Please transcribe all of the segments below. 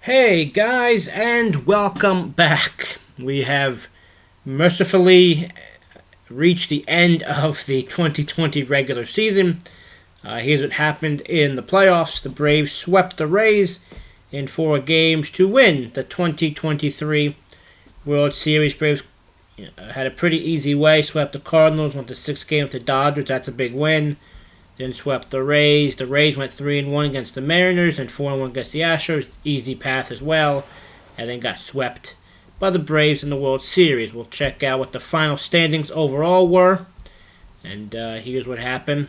Hey guys, and welcome back. We have mercifully reached the end of the 2020 regular season. Here's what happened in the playoffs. The Braves swept the Rays in 4 games to win the 2023 World Series. Braves had a pretty easy way, swept the Cardinals, went to 6 games with the Dodgers. That's a big win. Then swept the Rays. The Rays went 3-1 against the Mariners and 4-1 against the Astros. Easy path as well. And then got swept by the Braves in the World Series. We'll check out what the final standings overall were. And here's what happened.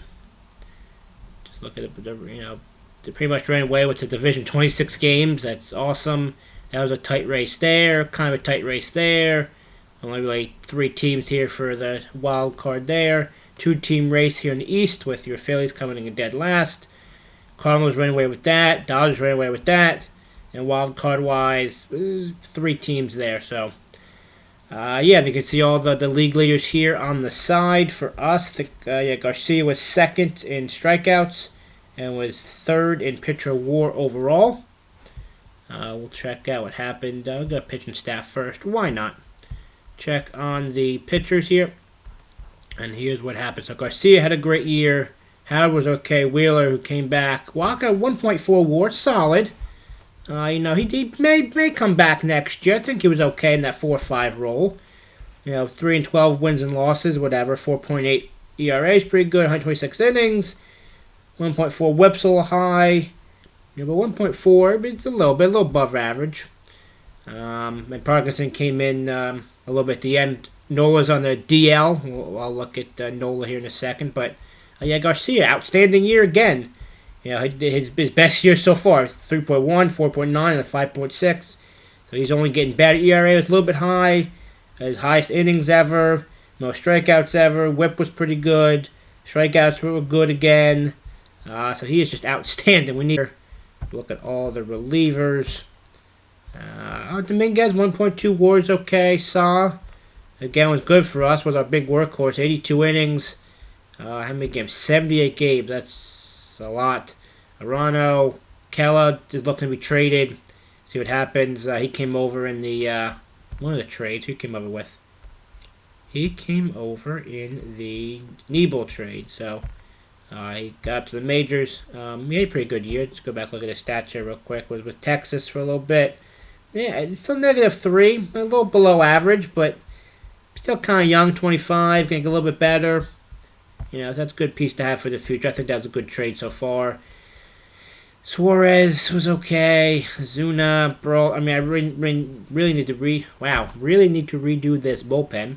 Just look at they pretty much ran away with the division, 26 games. That's awesome. That was a tight race there. Kind of a tight race there. Only like 3 teams here for the wild card there. 2-team race here in the East with your Phillies coming in dead last. Cardinals ran away with that. Dodgers ran away with that. And wild card wise, 3 teams there. So, you can see all the league leaders here on the side for us. Garcia was second in strikeouts and was third in pitcher WAR overall. We'll check out what happened. We'll go pitching staff first. Why not? Check on the pitchers here. And here's what happened. So Garcia had a great year. Howard was okay. Wheeler, who came back. Walker, 1.4 WAR, solid. He may come back next year. I think he was okay in that 4-5 role. 3-12 wins and losses, whatever. 4.8 ERA is pretty good. 126 innings. 1.4 WHIP's a little high. But 1.4, it's a little above average. And Parkinson came in a little bit at the end. Nola's on the DL. I'll look at Nola here in a second. But, Garcia, outstanding year again. His best year so far, 3.1, 4.9, and a 5.6. So he's only getting better. ERA was a little bit high. His highest innings ever. Most strikeouts ever. WHIP was pretty good. Strikeouts were good again. So he is just outstanding. We need to look at all the relievers. Dominguez, 1.2 WAR is okay. Again, was good for us. Was our big workhorse. 82 innings. How many games? 78 games. That's a lot. Arano, Kella is looking to be traded. See what happens. He came over in the one of the trades. Who came over with? He came over in the Nebel trade. So he got up to the majors. He had a pretty good year. Let's go back and look at his stats here real quick. Was with Texas for a little bit. Yeah, it's still -3. A little below average, but still kind of young, 25, going to get a little bit better. So that's a good piece to have for the future. I think that was a good trade so far. Suarez was okay. Zuna, bro. I really need to redo this bullpen.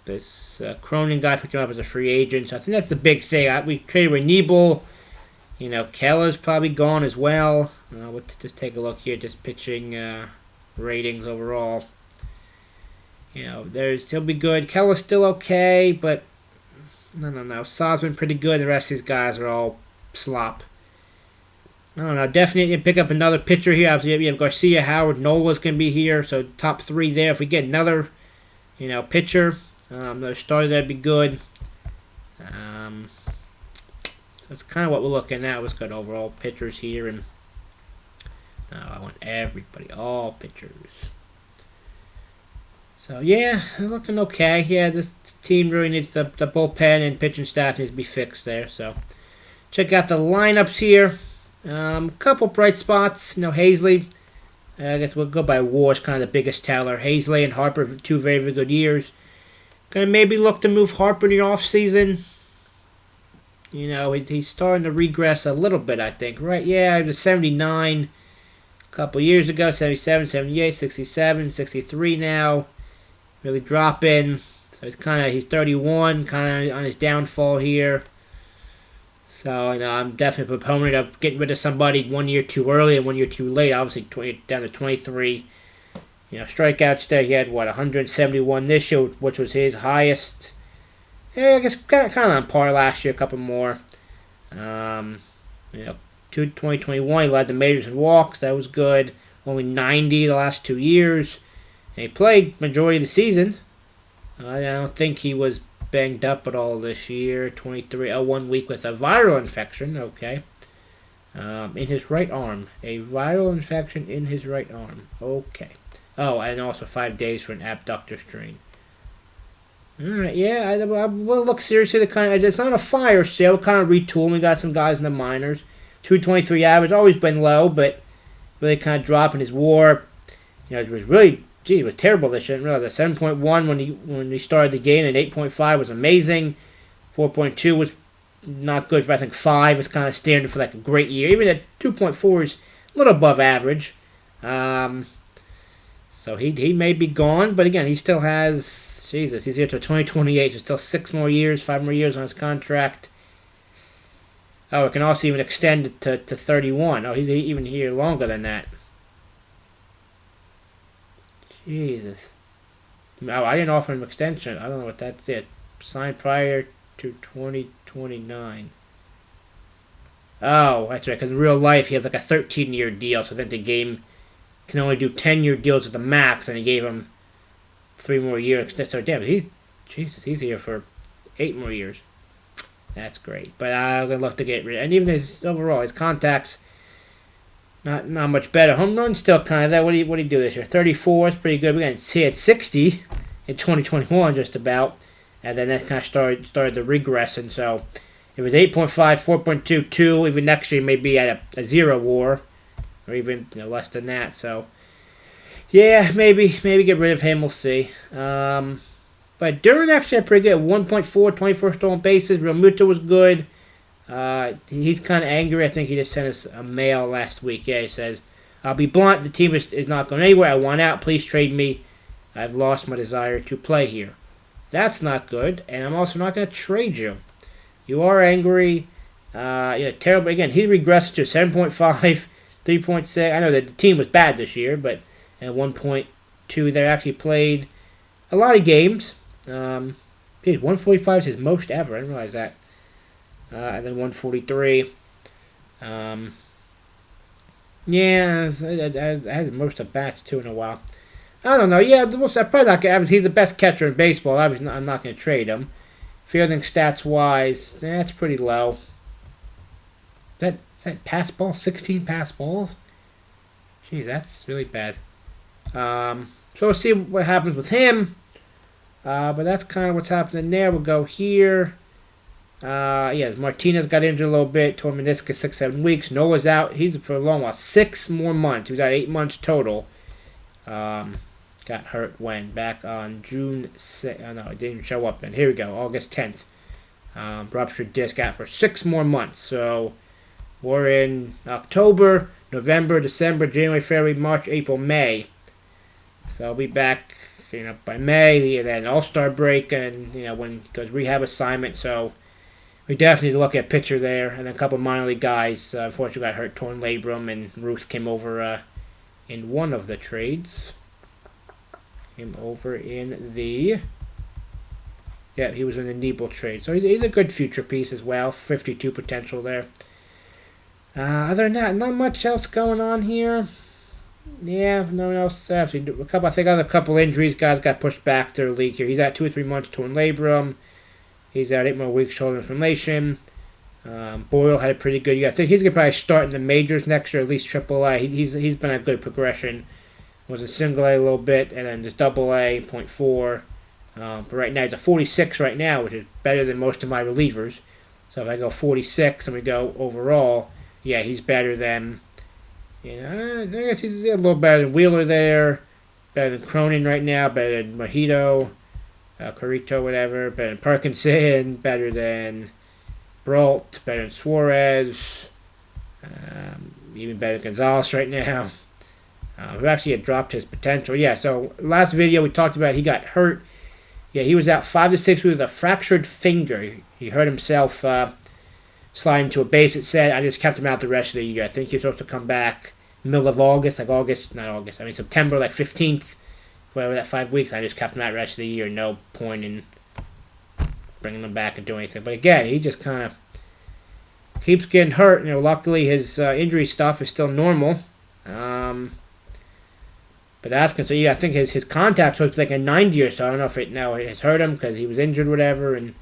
This Cronin guy picked him up as a free agent, so I think that's the big thing. We traded with Nebel. Kella's probably gone as well. We'll just take a look here, just pitching ratings overall. He'll be good. Kella's still okay, but I don't know. Sa's been pretty good. The rest of these guys are all slop. I don't know. Definitely pick up another pitcher here. Obviously, you have Garcia, Howard, Nola's going to be here. So top 3 there. If we get another, pitcher, another starter, that'd be good. That's kind of what we're looking at. What's good overall pitchers here, and I want everybody, all pitchers. So, they're looking okay. Yeah, the team really needs the bullpen and pitching staff needs to be fixed there. So, check out the lineups here. Couple bright spots. Hazley, I guess we'll go by WAR, is kind of the biggest teller. Hazley and Harper, 2 very, very good years. Going to maybe look to move Harper in the offseason. He's starting to regress a little bit, I think. Right, he was 79 a couple years ago. 77, 78, 67, 63 now. Really dropping. So he's 31, kind of on his downfall here. So, I'm definitely a proponent of getting rid of somebody 1 year too early and 1 year too late. Obviously, down to 23. Strikeouts there, he had, 171 this year, which was his highest. I guess kind of on par last year, a couple more. 2021, he led the majors in walks. That was good. Only 90 the last 2 years. And he played majority of the season. I don't think he was banged up at all this year. 23, 1 week with a viral infection. Okay. In his right arm. A viral infection in his right arm. Okay. Oh, and also 5 days for an abductor strain. Alright, yeah, I will look seriously. It's not a fire sale. Kind of retooling. We got some guys in the minors. 223 average. Always been low, but really kind of dropping his WAR. It was really, it was terrible this year. I didn't realize that 7.1 when he started the game, and 8.5 was amazing. 4.2 was not good for, I think 5 is kind of standard for like a great year. Even at 2.4 is a little above average. So he may be gone, but again, he still has, he's here till 2028, so still 6 more years, 5 more years on his contract. Oh, it can also even extend it to 31. Oh, he's even here longer than that. Jesus. Oh, I didn't offer him extension. I don't know what that's it. Signed prior to 2029. Oh, that's right, because in real life he has like a 13-year deal, so I think the game can only do 10-year deals at the max, and he gave him 3 more years. So damn, he's here for 8 more years. That's great. But I'm gonna look to get rid of, and even his contacts not much better. Home runs still kind of there. What do you do this year? 34 is pretty good. We got see at 60 in 2021 just about, and then that kind of started to regress, and so it was 8.5, 4.2, 2. Even next year maybe at a 0 WAR, or even less than that. So yeah, maybe get rid of him. We'll see. But Duran actually had pretty good. 1.4, 24 stolen bases. Real Muto was good. He's kind of angry. I think he just sent us a mail last week. Yeah, he says, "I'll be blunt. The team is not going anywhere. I want out. Please trade me. I've lost my desire to play here." That's not good. And I'm also not going to trade you. You are angry. Terrible. Again, he regressed to 7.5, 3.6. I know that the team was bad this year, but at 1.2, they actually played a lot of games. 145 is his most ever. I didn't realize that. And then 143. It has most of bats too in a while. I don't know. Yeah, I'm probably not gonna. He's the best catcher in baseball. I'm not going to trade him. Fielding stats wise, that's pretty low. Is that pass ball? 16 pass balls. Jeez, that's really bad. So we'll see what happens with him. But that's kind of what's happening there. We'll go here. Martinez got injured a little bit. Tore meniscus 6-7 weeks. Noah's out. He's for a long while. 6 more months. He was out 8 months total. Got hurt when? Back on June 6th. Oh, no, it didn't even show up then. Here we go. August 10th. Ruptured disc out for 6 more months. So we're in October, November, December, January, February, March, April, May. So I'll be back by May, then All-Star break, and when he goes rehab assignment. So we definitely need to look at pitcher there, and then a couple of minor league guys. Unfortunately, got hurt. Torn labrum, and Ruth came over in one of the trades. Came over in the he was in the Nebel trade. So he's a good future piece as well. 52 potential there. Other than that, not much else going on here. Yeah, no one else. I think other couple injuries. Guys got pushed back to the league here. He's at 2 or 3 months torn labrum. He's out 8 more weeks shoulder inflammation. Boyle had a pretty good year. I think he's gonna probably start in the majors next year, at least AAA. He's been a good progression. Was a single A little bit, and then just double A, 0.4. But right now he's a 46 right now, which is better than most of my relievers. So if I go 46 and we go overall, yeah, he's better than. I guess he's a little better than Wheeler there, better than Cronin right now, better than Mojito, Carrito, whatever, better than Parkinson, better than Brault, better than Suarez, even better than Gonzalez right now. Who actually had dropped his potential. Yeah, so last video we talked about he got hurt. Yeah, he was out 5 to 6 weeks with a fractured finger. He hurt himself sliding to a base. It said I just kept him out the rest of the year. I think he's supposed to come back middle of August, September 15th, whatever that 5 weeks. I just kept him out the rest of the year. No point in bringing him back and doing anything. But again, he just kind of keeps getting hurt. Luckily his injury stuff is still normal. But that's good. So yeah, I think his contact was like a 90 or so. I don't know if it now has hurt him because he was injured or whatever, and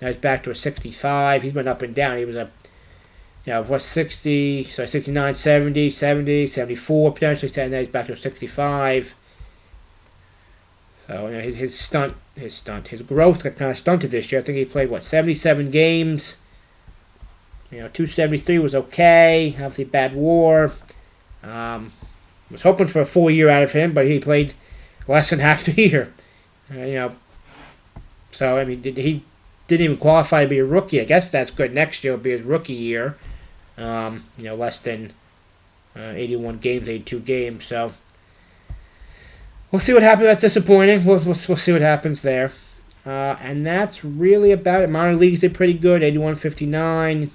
now he's back to a 65. He's been up and down. He was What's 69, 70, 70, 74, potentially, and then he's back to 65. So, his growth got kind of stunted this year. I think he played, 77 games. 273 was okay. Obviously, bad WAR. Was hoping for a full year out of him, but he played less than half the year. So, he didn't even qualify to be a rookie. I guess that's good. Next year will be his rookie year. Less than 81 games, 82 games. So, we'll see what happens. That's disappointing. We'll see what happens there. And that's really about it. Minor leagues did pretty good. 81-59,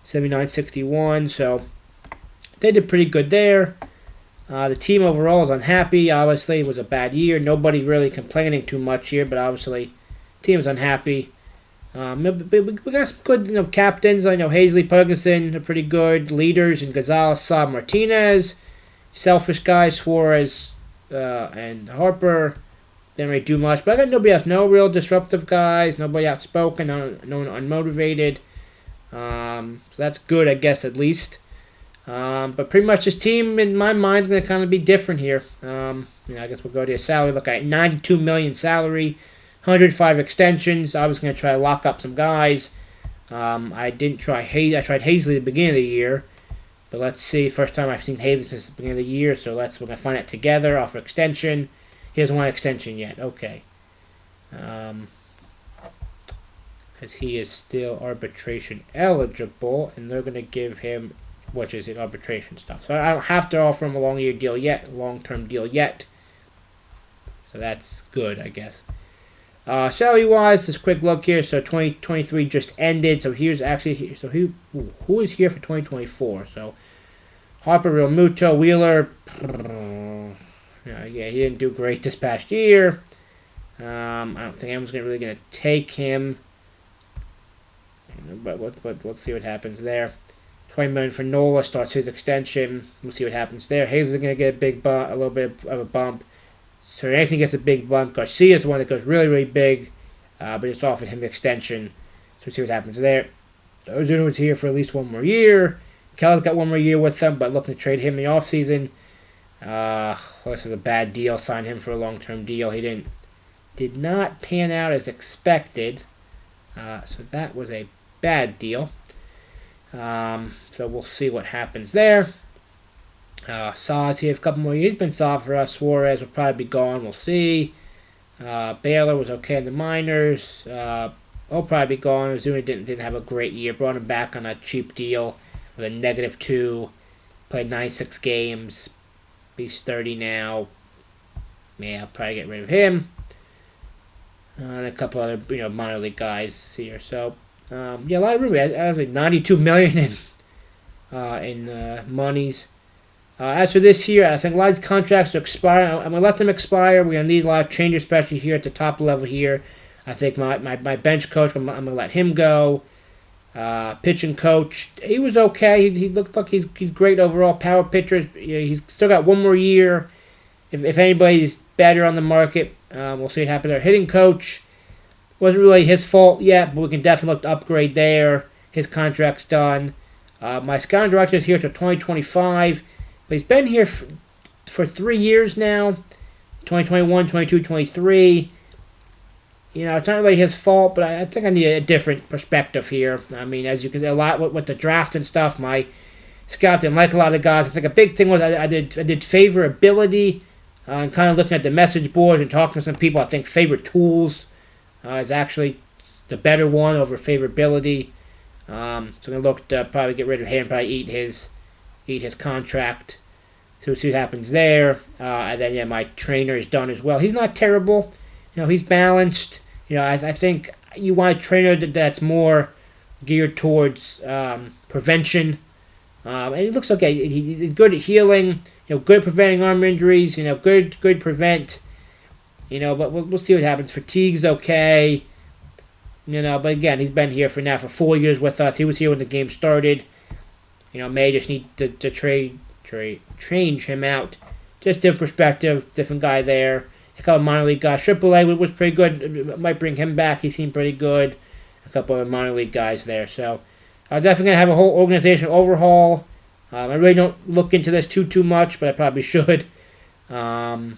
79-61. So, they did pretty good there. The team overall is unhappy. Obviously, it was a bad year. Nobody really complaining too much here, but obviously, the team is unhappy. We got some good, captains. I know Hazley, Ferguson are pretty good. Leaders in Gonzalez, Saab, Martinez. Selfish guys, Suarez and Harper. Didn't really do much. But I got nobody else. No real disruptive guys. Nobody outspoken. No unmotivated. So that's good, I guess, at least. But pretty much this team, in my mind, is going to kind of be different here. I guess we'll go to a salary. Look at $92 million salary, 105 extensions. I was going to try to lock up some guys. I didn't try I tried Hazley at the beginning of the year, but let's see. First time I've seen Hazley since the beginning of the year, so we're going to find out together. Offer extension. He hasn't won extension yet. Okay. Because he is still arbitration eligible, and they're going to give him, which is in arbitration stuff. So I don't have to offer him a long-term deal yet. So that's good, I guess. Salary-wise, this quick look here. So 2023 just ended. So here's actually, who is here for 2024? So Harper, Real Muto, Wheeler. He didn't do great this past year. I don't think anyone's really going to take him. But we'll see what happens there. $20 million for Nola starts his extension. We'll see what happens there. Hayes is going to get a little bit of a bump. So anything gets a big bump. Garcia is the one that goes really, really big, but it's offered him an extension. So we'll see what happens there. So Ozuna was here for at least one more year. Kelly's got one more year with them, but looking to trade him in the offseason. This is a bad deal. Sign him for a long-term deal. He did not pan out as expected. So that was a bad deal. So we'll see what happens there. Saw's here for a couple more years. He's been solid for us. Suarez will probably be gone. We'll see. Baylor was okay in the minors. Will probably be gone. Ozuna didn't have a great year. Brought him back on a cheap deal with a -2. Played 96 games. He's 30 now. Yeah, I'll probably get rid of him. And a couple other minor league guys here. So a lot of room. I have like $92 million in monies. As for this year, I think a lot of these contracts will expire. I'm going to let them expire. We're going to need a lot of changes, especially here at the top level here. I think my bench coach, I'm going to let him go. Pitching coach, he was okay. He looked like he's great overall. Power pitchers, he's still got one more year. If anybody's better on the market, we'll see what happens there. Hitting coach, wasn't really his fault yet, but we can definitely look to upgrade there. His contract's done. My scouting director is here till 2025. But he's been here for 3 years now, 2021, 22, 23. It's not really his fault, but I think I need a different perspective here. I mean, as you can see, a lot with the draft and stuff, my scout didn't like a lot of guys. I think a big thing was I did favorability and kind of looking at the message boards and talking to some people. I think favorite tools is actually the better one over favorability. So I'm going to look to probably get rid of him, probably eat his contract. So we'll see what happens there. And then, my trainer is done as well. He's not terrible. He's balanced. I think you want a trainer that's more geared towards prevention. And he looks okay. He's good at healing. Good at preventing arm injuries. Good prevent. But we'll see what happens. Fatigue's okay. But again, he's been here for 4 years with us. He was here when the game started. May just need to change him out. Just different perspective, different guy there. A couple of minor league guys. AAA was pretty good. Might bring him back. He seemed pretty good. A couple of minor league guys there. So I'm definitely going to have a whole organizational overhaul. I really don't look into this too much, but I probably should. But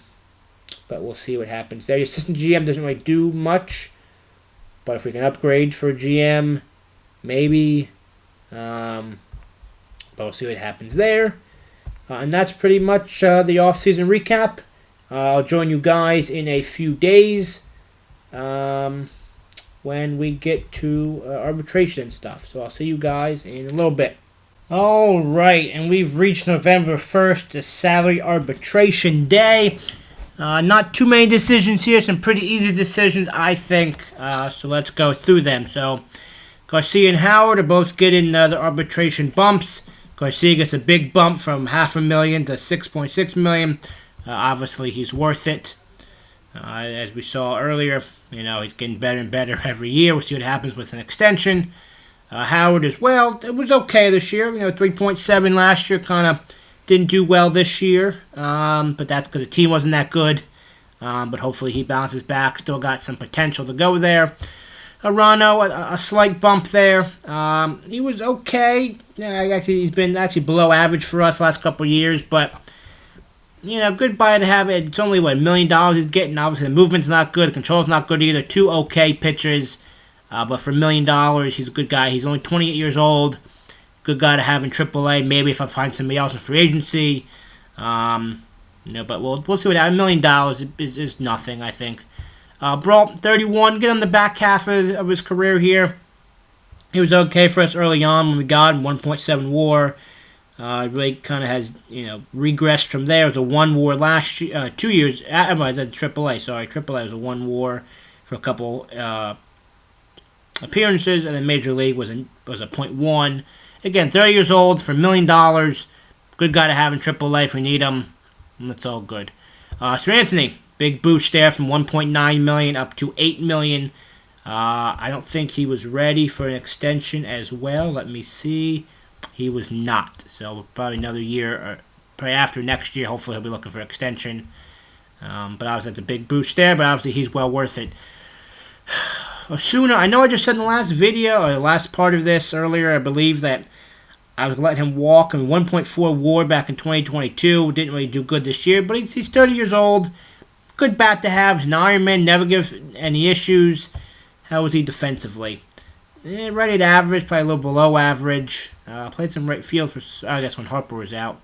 we'll see what happens there. The assistant GM doesn't really do much, but if we can upgrade for a GM, maybe. But we'll see what happens there. And that's pretty much the off-season recap. I'll join you guys in a few days when we get to arbitration and stuff. So I'll see you guys in a little bit. All right, and we've reached November 1st, the salary arbitration day. Not too many decisions here, some pretty easy decisions, I think. So let's go through them. So Garcia and Howard are both getting the arbitration bumps. Garcia gets a big bump from $500,000 to $6.6 million. Obviously, he's worth it. As we saw earlier, he's getting better and better every year. We'll see what happens with an extension. Howard as well. It was okay this year. 3.7 last year. Kind of didn't do well this year. But that's because the team wasn't that good. But hopefully he bounces back. Still got some potential to go there. Arano, a slight bump there. He was okay. He's been below average for us last couple of years, but good buy to have it. It's only $1 million he's getting. Obviously, the movement's not good, the control's not good either. Two okay pitchers, but for $1 million, he's a good guy. He's only 28 years old. Good guy to have in AAA. Maybe if I find somebody else in free agency, but we'll see what $1 million is nothing, I think. Brault, 31, get on the back half of his career here. He was okay for us early on when we got him, 1.7 WAR. Really kind of has, regressed from there. It was a 1 WAR last year, 2 years. I was at AAA, sorry. AAA was a 1 WAR for a couple appearances, and then Major League was a 0.1. Again, 30 years old for $1 million. Good guy to have in AAA if we need him. And that's all good. Sir Anthony. Big boost there from $1.9 million up to $8 million. I don't think he was ready for an extension as well. Let me see. He was not. So probably another year, or probably after next year, hopefully he'll be looking for an extension. But obviously that's a big boost there, but obviously he's well worth it. Osuna, I know I just said in the last video, or the last part of this earlier, I believe that I was letting him walk. 1.4 WAR back in 2022. Didn't really do good this year, but he's 30 years old. Good bat to have. He's an Ironman. Never gives any issues. How was he defensively? Right at average. Probably a little below average. Played some right field for, I guess, when Harper was out.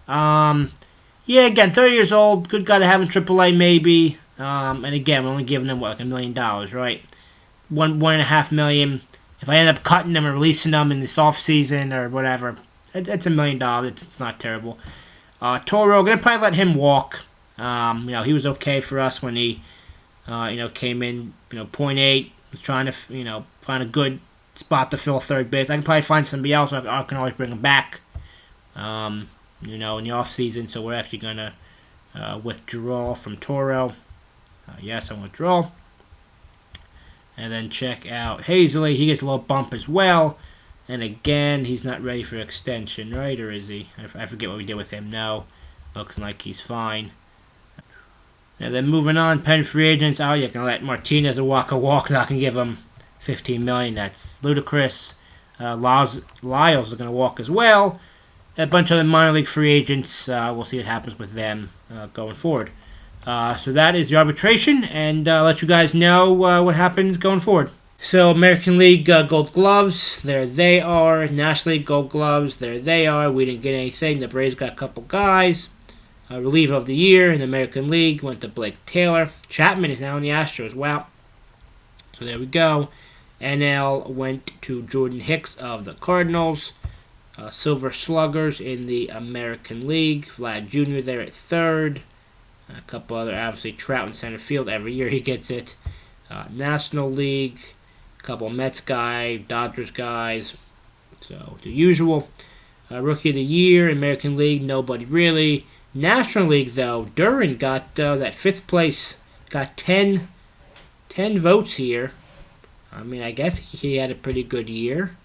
Again, 30 years old. Good guy to have in AAA maybe. And again, we're only giving him, $1 million, right? $1.5 million. If I end up cutting them or releasing them in this offseason or whatever, it's $1 million. It's not terrible. Toro, going to probably let him walk. He was okay for us when he, came in, 0.8, was trying to, find a good spot to fill third base. I can probably find somebody else. I can always bring him back, in the off season. So we're actually going to withdraw from Toro. Yes, I'm withdraw. And then check out Hazley. He gets a little bump as well. And again, he's not ready for extension, right? Or is he? I forget what we did with him. No, looks like he's fine. And then moving on, pen free agents. You can let Martinez walk. Not going to give him $15 million. That's ludicrous. Lyles is going to walk as well. A bunch of the minor league free agents. We'll see what happens with them going forward. So that is the arbitration, and I'll let you guys know what happens going forward. So American League Gold Gloves, there they are. National League Gold Gloves, there they are. We didn't get anything. The Braves got a couple guys. Reliever of the year in the American League went to Blake Taylor. Chapman is now in the Astros. Wow. So there we go. NL went to Jordan Hicks of the Cardinals. Silver Sluggers in the American League. Vlad Jr. there at third. A couple other, obviously, Trout in center field. Every year he gets it. National League. A couple Mets guys. Dodgers guys. So the usual. Rookie of the Year, American League, nobody really. National League, though, Duran got that fifth place, got 10 votes here. I mean, I guess he had a pretty good year.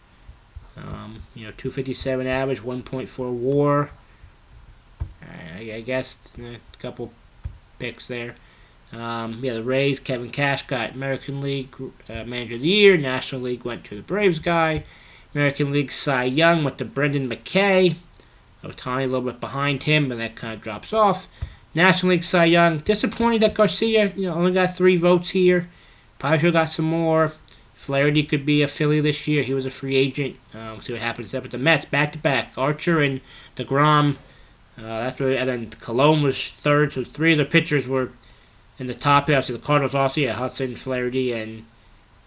257 average, 1.4 WAR. I guess a couple picks there. The Rays, Kevin Cash got American League Manager of the Year. National League went to the Braves guy. American League Cy Young went to Brendan McKay. Ohtani a little bit behind him, but that kind of drops off. National League Cy Young, disappointing that Garcia only got 3 votes here. Probably should have got some more. Flaherty could be a Philly this year. He was a free agent. We'll see what happens there. But the Mets, back-to-back. Archer and DeGrom. And then Colon was third, so 3 of the pitchers were in the top. Obviously, the Cardinals also, Hudson, Flaherty, and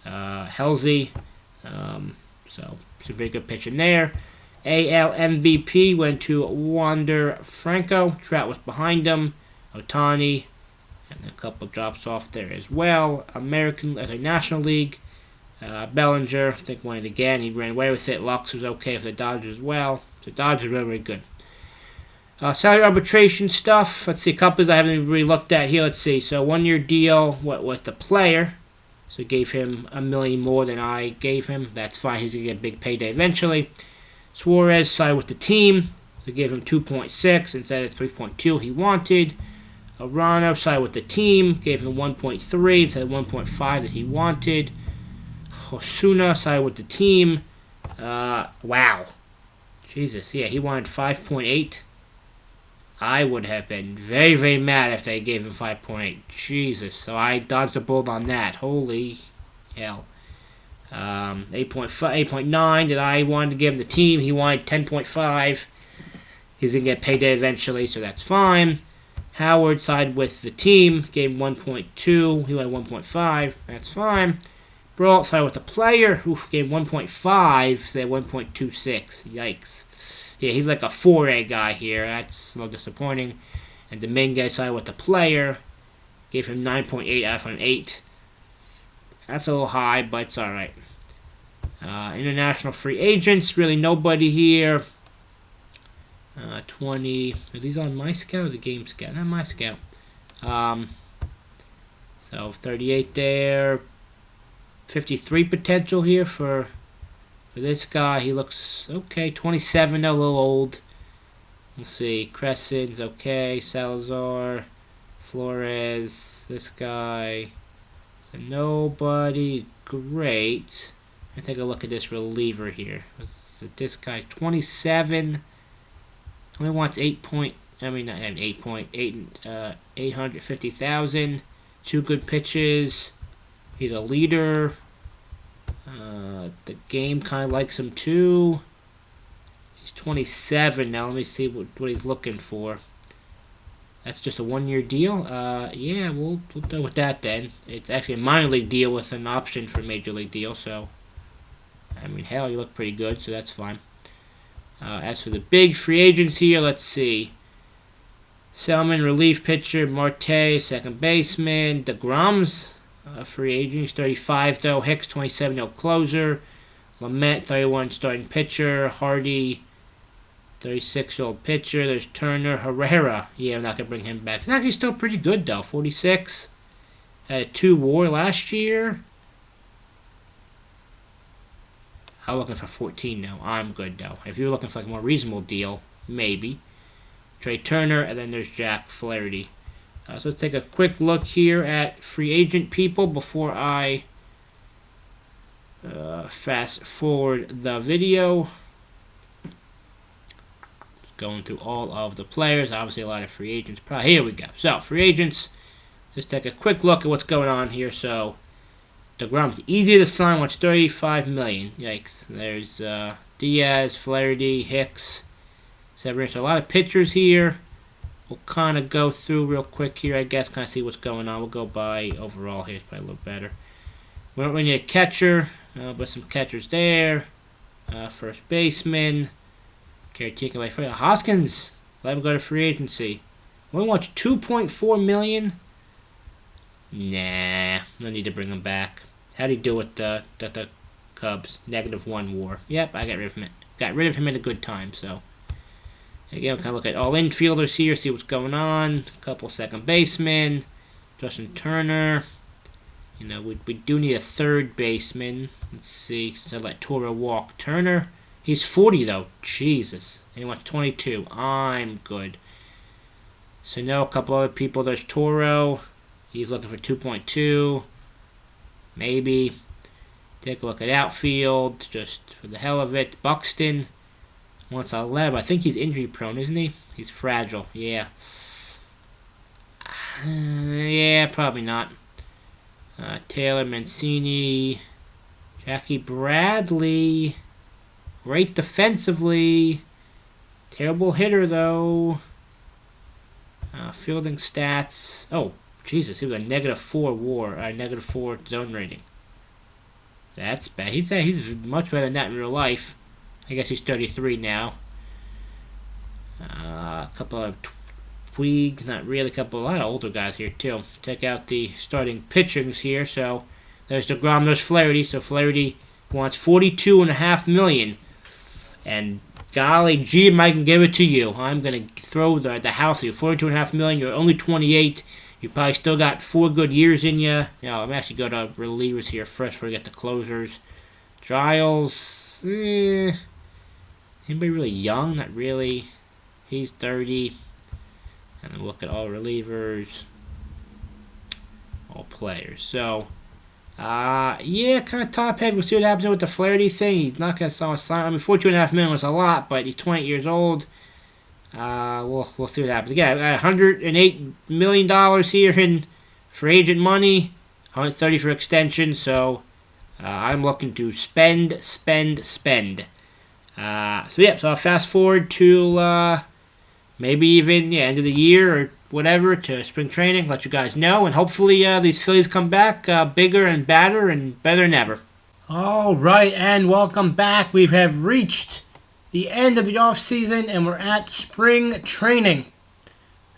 Halsey. So, some very good pitching there. AL MVP went to Wander Franco. Trout was behind him. Ohtani. And a couple drops off there as well. National League. Bellinger, I think, won it again. He ran away with it. Lux was okay for the Dodgers as well. The Dodgers are really, really good. Salary arbitration stuff. Let's see, a couple I haven't really looked at here. Let's see. So, 1-year deal with the player. So, gave him $1 million more than I gave him. That's fine. He's going to get a big payday eventually. Suarez signed with the team. They gave him 2.6 instead of 3.2 he wanted. Arano signed with the team. Gave him 1.3 instead of 1.5 that he wanted. Osuna signed with the team. Wow. Jesus, he wanted 5.8. I would have been very, very mad if they gave him 5.8. Jesus, so I dodged a bullet on that. Holy hell. 8.9 that I wanted to give him the team. He wanted 10.5. He's going to get payday eventually, so that's fine. Howard sided with the team. Gave him 1.2. He wanted 1.5. That's fine. Brault sided with the player. Who gave 1.5. So 1.26. Yikes. Yeah, he's like a 4A guy here. That's a little disappointing. And Dominguez sided with the player. Gave him 9.8 out of an 8. That's a little high, but it's alright. International free agents. Really nobody here. 20. Are these on my scout or the game scout? Not my scout. So 38 there. 53 potential here for this guy. He looks okay. 27, a little old. Let's see. Crescent's okay. Salazar. Flores. This guy. So nobody great. Let me take a look at this reliever here. Is it this guy? 27. Only wants 850,000. 2 good pitches. He's a leader. The game kind of likes him too. He's 27 now. Let me see what he's looking for. That's just a 1-year deal. Yeah, we'll go with that then. It's actually a minor league deal with an option for a major league deal. So, hell, you look pretty good. So that's fine. As for the big free agents here, let's see. Selman, relief pitcher. Marte, second baseman. DeGrom's free agent. He's 35, though. Hicks, 27, no closer. Lamet, 31, starting pitcher. Hardy, 36-year-old pitcher. There's Turner. Herrera. Yeah, I'm not going to bring him back. He's actually still pretty good, though. 46. Had a 2 WAR last year. I'm looking for 14 now. I'm good, though. If you're looking for like a more reasonable deal, maybe. Trey Turner, and then there's Jack Flaherty. So let's take a quick look here at free agent people before I fast forward the video. Just going through all of the players. Obviously, a lot of free agents. Here we go. So, free agents. Just take a quick look at what's going on here. So, DeGrom's easier to sign. Wants $35 million. Yikes. There's Diaz, Flaherty, Hicks, Severino. So, a lot of pitchers here. We'll kind of go through real quick here, I guess, kind of see what's going on. We'll go by overall here. It's probably a little better. We need a catcher, but some catchers there. First baseman. Caretaker by Freddie Hoskins. Let him go to free agency. We want $2.4 million. Nah, no need to bring him back. How'd he do with the Cubs? -1 WAR. Yep, I got rid of him. Got rid of him at a good time, so. Again, we'll kind of look at all infielders here, see what's going on. A couple second basemen. Justin Turner. We do need a third baseman. Let's see. Since I let Toro walk. Turner. He's 40, though. Jesus. And he wants 22. I'm good. So, no, a couple other people. There's Toro. He's looking for 2.2. Maybe. Take a look at outfield, just for the hell of it. Buxton wants 11. I think he's injury prone, isn't he? He's fragile. Yeah. Yeah, probably not. Taylor Mancini. Jackie Bradley. Great defensively. Terrible hitter, though. Fielding stats. Oh, Jesus. He was a -4 WAR. -4 zone rating. That's bad. He's much better than that in real life. I guess he's 33 now. A couple of Puig, not really. A lot of older guys here too. Check out the starting pitchers here. So there's DeGrom, there's Flaherty. So Flaherty wants $42.5 million, and golly gee, I can give it to you. I'm gonna throw the house at you. $42.5 million. You're only 28. You probably still got 4 good years in you. I'm actually going to relievers here first before we get the closers. Giles, anybody really young? Not really. He's 30. And then look at all relievers, all players. So, kind of top head. We'll see what happens with the Flaherty thing. He's not going to sell a sign. I mean, $42.5 million was a lot, but he's 20 years old. We'll see what happens. Again, $108 million here in free agent money, $130 for extension. So I'm looking to spend. So I'll fast forward to maybe even end of the year or whatever to spring training. Let you guys know, and hopefully these Phillies come back bigger and badder and better than ever. All right, and welcome back. We have reached the end of the off season, and we're at spring training.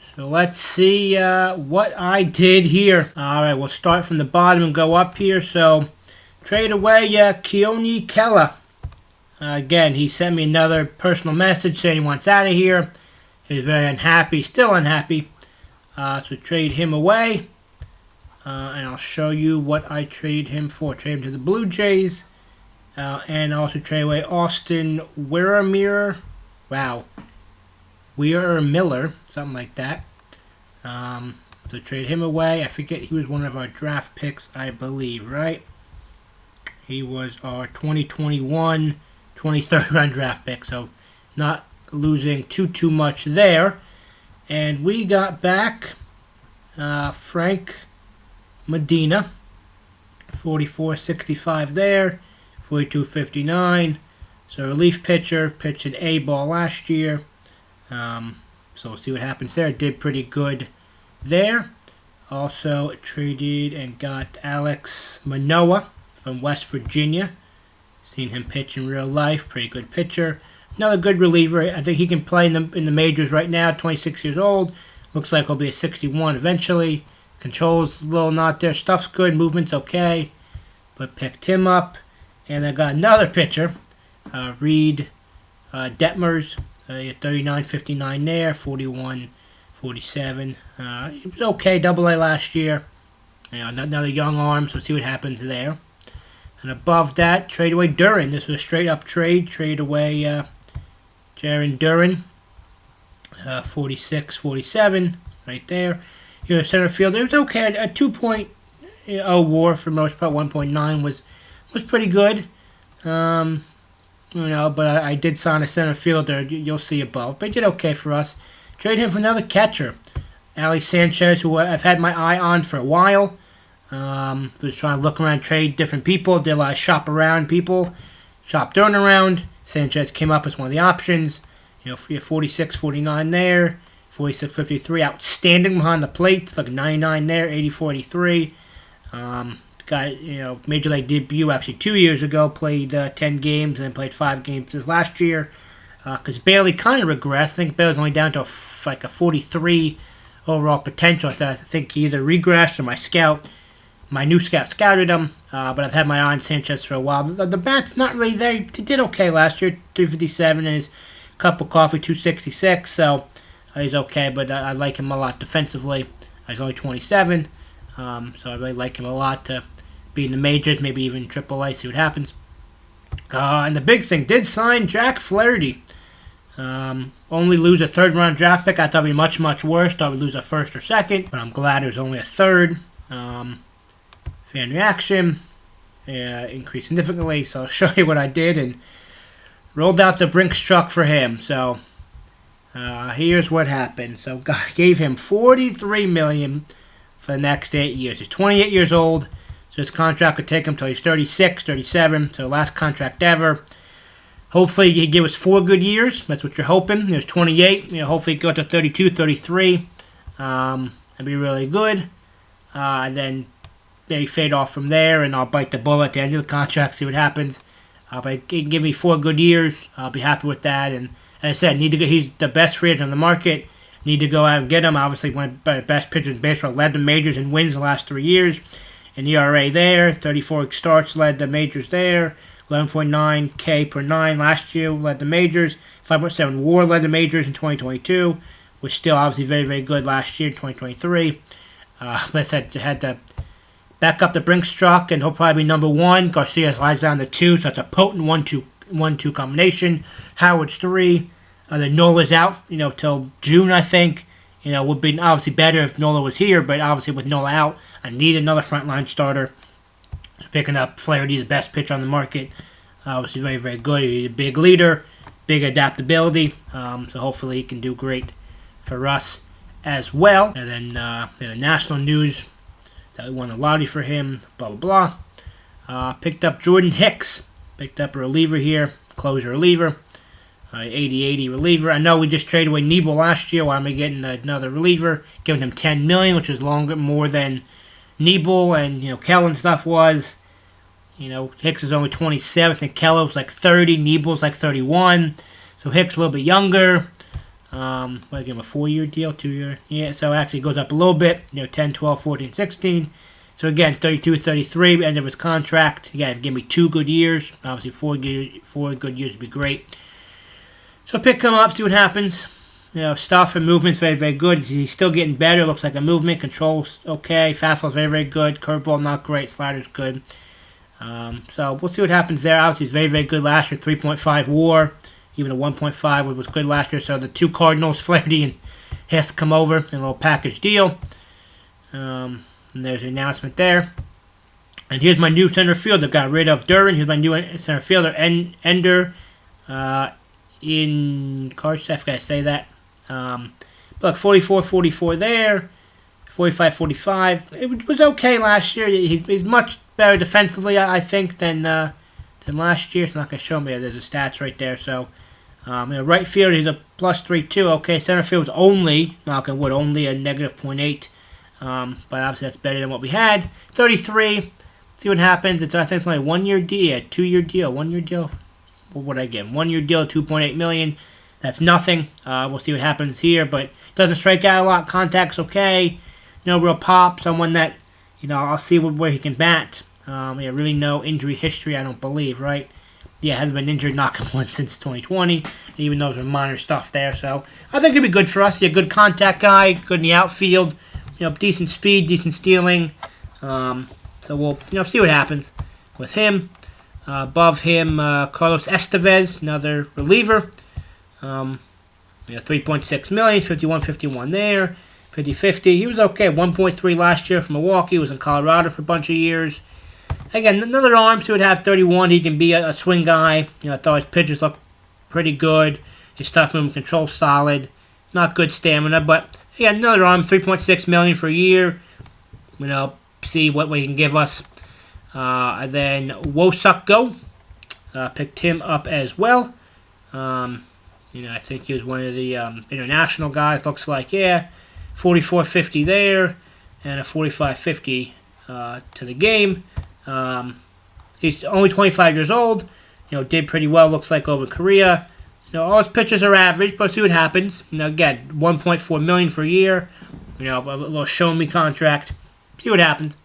So let's see what I did here. All right, we'll start from the bottom and go up here. So trade away Keone Kela. Again, he sent me another personal message saying he wants out of here. He's very unhappy, still unhappy. So trade him away. And I'll show you what I traded him for. Trade him to the Blue Jays. And also trade away Austin Weiremiller. Wow. Weiremiller, something like that. So trade him away. I forget, he was one of our draft picks, I believe, right? He was our 2021 23rd round draft pick, so not losing too much there. And we got back Frank Medina, 44.65 there. 42.59. So relief pitcher, pitched an A ball last year. So we'll see what happens there. Did pretty good there. Also traded and got Alex Manoah from West Virginia. Seen him pitch in real life. Pretty good pitcher. Another good reliever. I think he can play in the majors right now. 26 years old. Looks like he'll be a 61 eventually. Controls a little not there. Stuff's good. Movement's okay. But picked him up. And I got another pitcher, Reed Detmers, 39.59 there, 41.47. He was okay, Double-A last year. Another young arm, so see what happens there. And above that, trade away Duran. This was a straight-up trade. Trade away Jaron Duran, 46.47, right there. Here, center field, it was okay. A 2.0 WAR for most part. 1.9 was pretty good, but I did sign a center fielder. You'll see above, but he did okay for us. Trade him for another catcher, Ali Sanchez, who I've had my eye on for a while. Was trying to look around, trade different people. Did a lot of shop around people, shop Duran around. Sanchez came up as one of the options. 46.49 there, 46.53. Outstanding behind the plate, like 99 there, 84.83. Got major league debut actually 2 years ago. Played 10 games and then played 5 games this last year. Because Bailey kind of regressed. I think Bailey's only down to a 43 overall potential. I think he either regressed or my new scout scouted him. But I've had my eye on Sanchez for a while. The bat's not really there. He did okay last year, 357 and his cup of coffee 266. So he's okay, but I like him a lot defensively. He's only 27. So I really like him a lot to be in the majors, maybe even AAA, see what happens. And the big thing, did sign Jack Flaherty. Only lose a third-round draft pick. I thought it would be much, much worse. Thought we'd lose a first or second, but I'm glad it was only a third. Fan reaction. increased significantly. So I'll show you what I did and rolled out the Brinks truck for him. So here's what happened. So I gave him $43 million for the next 8 years. He's 28 years old, so his contract could take him till he's 36, 37. So last contract ever. Hopefully he give us 4 good years. That's what you're hoping. He was 28. Hopefully he go to 32, 33. That'd be really good. And then maybe fade off from there, and I'll bite the bullet at the end of the contract, see what happens. But he can give me 4 good years. I'll be happy with that. And as I said, he's the best free agent on the market. Need to go out and get him. Obviously, one of the best pitchers in baseball, led the majors in wins the last 3 years. An ERA there, 34 starts, led the majors there. 11.9 K per 9 last year, led the majors. 5.7 WAR led the majors in 2022, which still obviously very, very good last year in 2023. But I said, had to back up the Brinks truck, and he'll probably be number 1. Garcia slides down to 2, so that's a potent 1-2 combination. Howard's 3. Then Nola's out, till June, I think. Would be obviously better if Nola was here, but obviously with Nola out, I need another frontline starter. So picking up Flaherty, the best pitcher on the market, obviously very, very good. He's a big leader, big adaptability, so hopefully he can do great for us as well. And then the national news that we won the lottery for him, blah, blah, blah. Picked up Jordan Hicks, picked up a reliever here, closer reliever, 80-80 reliever. I know we just traded away Nebel last year. Why am I getting another reliever? Giving him $10 million, which is more than Nebel and Kellen stuff was. Hicks is only 27. I think Keller was like 30. Nebel's like 31. So Hicks a little bit younger. I give him a 4-year deal, 2-year. Yeah, so actually it goes up a little bit. 10, 12, 14, 16. So again, 32, 33, end of his contract. Again, give me 2 good years. Obviously, 4 good years would be great. So pick him up, see what happens. Stuff and movement's very, very good. He's still getting better. Looks like a movement. Control's okay. Fastball's very, very good. Curveball not great. Slider's good. So we'll see what happens there. Obviously, he's very, very good last year. 3.5 WAR. Even a 1.5 was good last year. So the 2 Cardinals, Flaherty and Hess, come over in a little package deal. And there's the announcement there. And here's my new center fielder. Got rid of Duran. Here's my new center fielder, Ender. In Karchev, can I say that? Look, 44-44 there. 45-45. It was okay last year. He's much better defensively, I think, than last year. It's not going to show me. There's the stats right there. So, right field, he's a +3.2. Okay, center field was only, knock on wood, only a -0.8. But obviously that's better than what we had. 33. See what happens. I think it's only a 1-year deal, a 2-year deal, 1-year deal. What would I get? 1-year deal, $2.8 million. That's nothing. We'll see what happens here, but doesn't strike out a lot. Contact's okay. No real pop. Someone that, I'll see where he can bat. Really no injury history, I don't believe, right? Yeah, hasn't been injured, knock on wood, since 2020. Even though there's minor stuff there, so I think it'd be good for us. He's a good contact guy, good in the outfield. Decent speed, decent stealing. So we'll, see what happens with him. Above him, Carlos Estevez, another reliever. 3.6 million, 51-51 there, 50-50. He was okay. 1.3 last year from Milwaukee. He was in Colorado for a bunch of years. Again, another arm, so he'd have 31. He can be a swing guy. I thought his pitches looked pretty good. His stuff movement control solid. Not good stamina, but again, another arm, 3.6 million for a year. See what he can give us. And then Wosuk picked him up as well. I think he was one of the international guys. Looks like, 44.50 there, and a 45.50 to the game. He's only 25 years old. Did pretty well. Looks like over Korea. All his pitches are average, but see what happens. Again, 1.4 million for a year. A little show me contract. See what happens.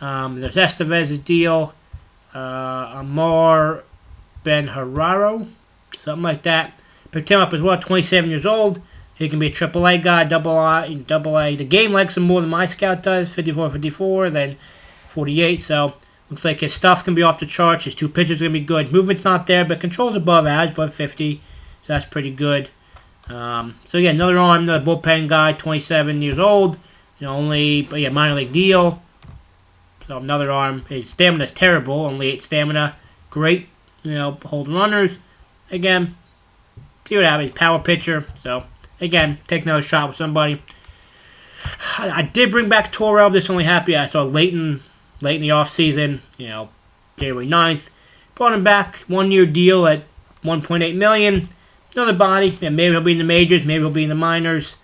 There's Estevez's deal. Amar Ben-Hararo, something like that. Picked him up as well, 27 years old. He can be a AAA guy, double A. The game likes him more than my scout does, 54-54, then 48. So looks like his stuff's going to be off the charts. His 2 pitches are going to be good. Movement's not there, but control's above average, above 50. So that's pretty good. Another arm, another bullpen guy, 27 years old. Minor league deal. So another arm. His stamina's terrible, only 8 stamina. Great, holding runners. Again, see what happens. Power pitcher. So, again, take another shot with somebody. I did bring back Toro. This only happened I saw late in the offseason, January 9th. Brought him back, 1-year deal at $1.8 million. Another body. Yeah, maybe he'll be in the majors, maybe he'll be in the minors.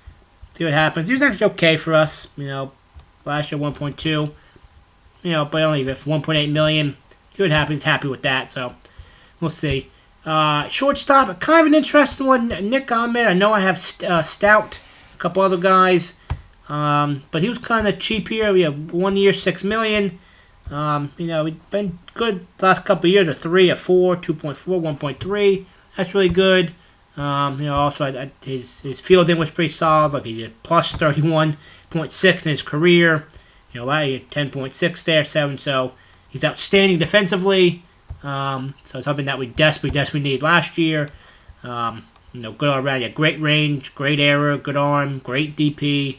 See what happens. He was actually okay for us, last year 1.2. But only if $1.8 million. See what happens. Happy with that, so we'll see. Shortstop, kind of an interesting one. Nick Ahmed. I know I have Stout, a couple other guys. But he was kind of cheap here. We have 1 year, $6 million. He's been good the last couple of years. A 3, a 4, 2.4, 1.3. That's really good. Also his fielding was pretty solid. Like he's a plus 31.6 in his career. 10.6 there, 7. So he's outstanding defensively. So it's something that we desperately need last year. Good all around. Yeah, great range, great error, good arm, great DP.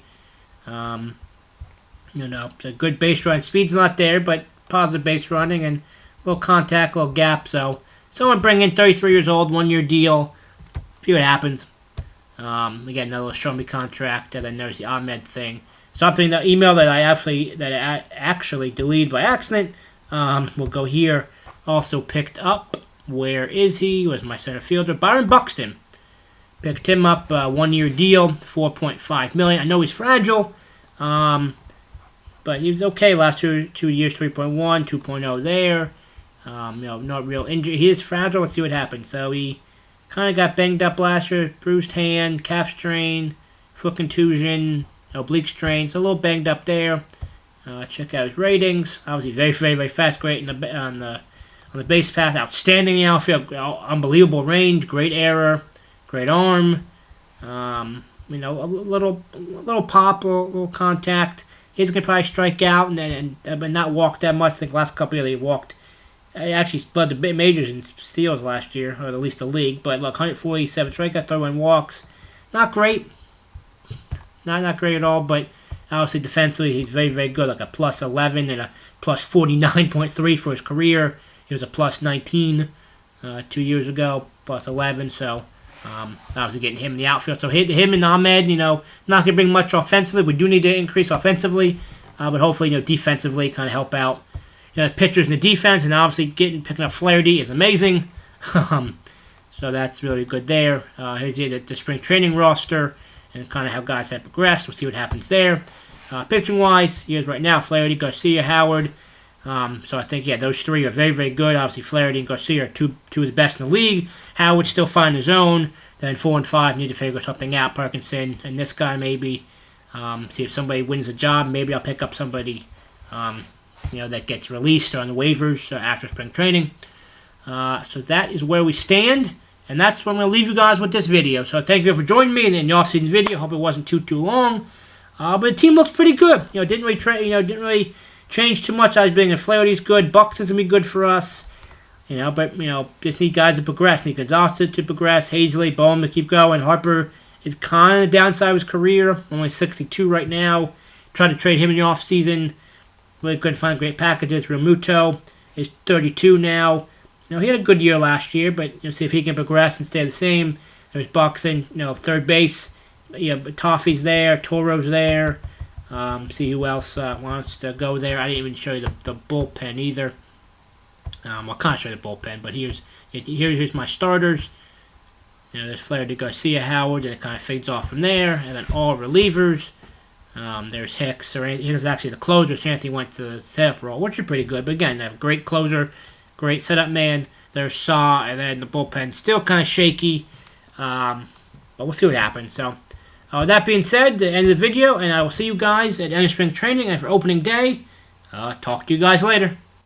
It's a good base run. Speed's not there, but positive base running and a little contact, a little gap. So someone bring in 33 years old, 1 year deal. See what happens. Again, another little show me contract, and then there's the Ahmed thing. Something the email that I actually deleted by accident. We'll go here. Also picked up. Where is he? Was my center fielder Byron Buxton. Picked him up, 1 year deal, $4.5 million. I know he's fragile, but he was okay last two years, 3.1, 2.0 there. Not real injury. He is fragile. Let's see what happens. So he kind of got banged up last year, bruised hand, calf strain, foot contusion, oblique strain. So a little banged up there. Check out his ratings. Obviously, very, very, very fast. Great on the base path. Outstanding in the outfield. Unbelievable range. Great error. Great arm, a little pop, a little contact. He's gonna probably strike out but not walk that much. I think last couple of years he walked. He actually led the majors in steals last year, or at least the league. But look, 147 strikeout, 31 walks. Not great. Not great at all. But obviously defensively, he's very, very good. Like a plus 11 and a plus 49.3 for his career. He was a plus 19 2 years ago, plus 11. So. Obviously getting him in the outfield. So him and Ahmed, not going to bring much offensively. We do need to increase offensively, but hopefully, defensively kind of help out. The pitchers in the defense, and obviously picking up Flaherty is amazing. So that's really good there. Here's the spring training roster and kind of how guys have progressed. We'll see what happens there. Pitching-wise, here's right now Flaherty, Garcia, Howard. So I think, those three are very, very good. Obviously, Flaherty and Garcia are two of the best in the league. Howard still finding his own. Then 4 and 5 need to figure something out. Parkinson and this guy maybe. See if somebody wins the job. Maybe I'll pick up somebody, that gets released on the waivers after spring training. So that is where we stand. And that's what I'm going to leave you guys with this video. So thank you for joining me in the off-season video. Hope it wasn't too long. But the team looks pretty good. Didn't really change too much. I was being Flaherty's good. Bucks is going to be good for us. But, just need guys to progress. Need Gonzalez to progress. Hazley, Bowman to keep going. Harper is kind of downside of his career. Only 62 right now. Tried to trade him in the offseason. Really couldn't find great packages. Realmuto is 32 now. He had a good year last year, but see if he can progress and stay the same. There's Buxton, third base. Toffee's there. Toro's there. See who else wants to go there. I didn't even show you the bullpen either. I can't show you the bullpen, but here's my starters. There's Flaherty, Garcia, Howard, and it kind of fades off from there. And then all relievers. There's Hicks. He was actually the closer. Shanty went to the setup role, which is pretty good. But again, they have a great closer, great setup man. There's Saw, and then the bullpen still kind of shaky. But we'll see what happens. So, that being said, the end of the video, and I will see you guys at end of spring training and for opening day. Talk to you guys later.